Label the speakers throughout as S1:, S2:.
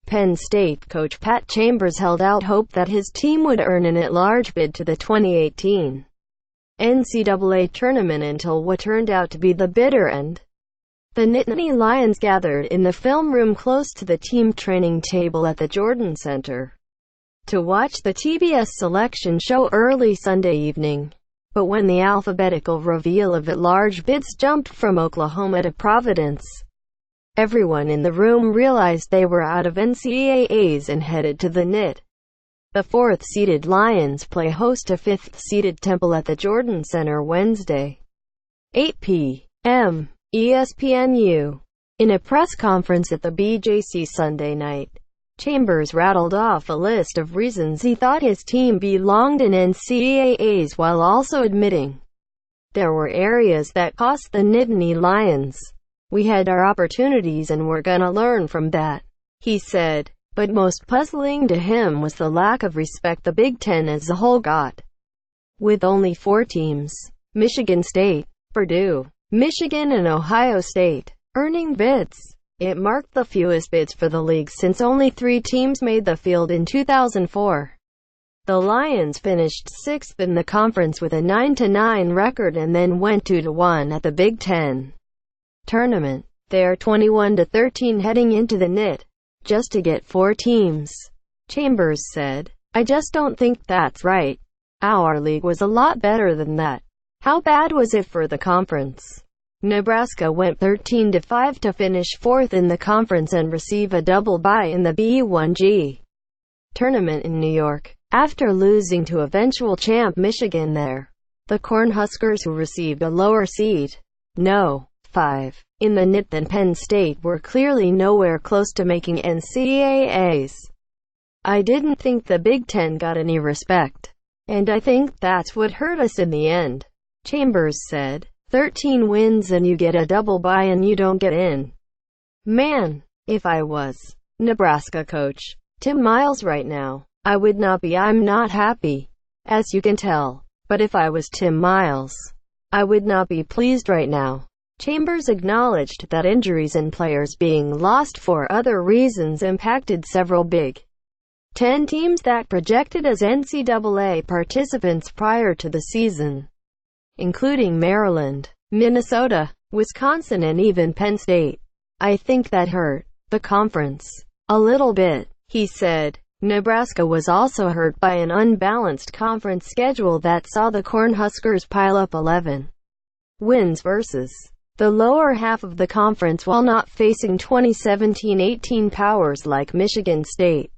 S1: Penn State coach Pat Chambers held out hope that his team would earn an at-large bid to the 2018 NCAA Tournament until what turned out to be the bitter end. The Nittany Lions gathered in the film room close to the team training table at the Jordan Center to watch the TBS selection show early Sunday evening. But when the alphabetical reveal of at-large bids jumped from Oklahoma to Providence, everyone in the room realized they were out of NCAAs and headed to the NIT. The fourth-seeded Lions play host to fifth-seeded Temple at the Jordan Center Wednesday, 8 p.m. ESPNU. In a press conference at the BJC Sunday night, Chambers rattled off a list of reasons he thought his team belonged in NCAAs while also admitting there were areas that cost the Nittany Lions. "We had our opportunities and we're gonna learn from that," he said. But most puzzling to him was the lack of respect the Big Ten as a whole got. With only 4 teams, Michigan State, Purdue, Michigan and Ohio State, earning bids, it marked the fewest bids for the league since only 3 teams made the field in 2004. The Lions finished 6th in the conference with a 9-9 record and then went 2-1 at the Big Ten Tournament. They're 21-13 heading into the NIT, just to get 4 teams. Chambers said, "I just don't think that's right. Our league was a lot better than that." How bad was it for the conference? Nebraska went 13-5 to finish 4th in the conference and receive a double bye in the B1G tournament in New York, after losing to eventual champ Michigan there. The Cornhuskers, who received a lower seed, No. 5, in the NIT than Penn State, were clearly nowhere close to making NCAAs. "I didn't think the Big Ten got any respect, and I think that's what hurt us in the end," Chambers said. 13 wins and you get a double bye and you don't get in. "Man, if I was Nebraska coach Tim Miles right now, I would not be. I'm not happy, as you can tell. But if I was Tim Miles, I would not be pleased right now." Chambers acknowledged that injuries and players being lost for other reasons impacted several Big Ten teams that projected as NCAA participants prior to the season, including Maryland, Minnesota, Wisconsin and even Penn State. "I think that hurt the conference a little bit," he said. Nebraska was also hurt by an unbalanced conference schedule that saw the Cornhuskers pile up 11 wins versus the lower half of the conference while not facing 2017-18 powers like Michigan State,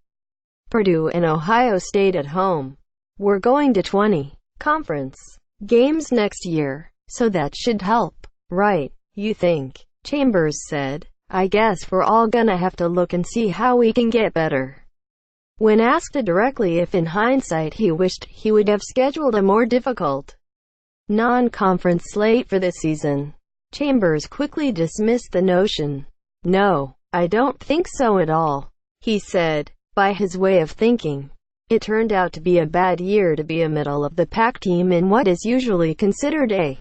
S1: Purdue and Ohio State at home. "We're going to 20 conference games next year, so that should help, right, you think?" Chambers said. "I guess we're all gonna have to look and see how we can get better." When asked directly if in hindsight he wished he would have scheduled a more difficult non-conference slate for this season, Chambers quickly dismissed the notion. "No, I don't think so at all," he said. By his way of thinking, it turned out to be a bad year to be a middle-of-the-pack team in what is usually considered a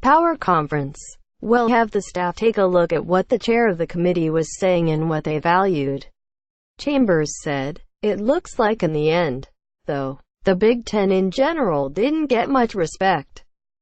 S1: power conference. "We'll have the staff take a look at what the chair of the committee was saying and what they valued," Chambers said. "It looks like in the end, though, the Big Ten in general didn't get much respect.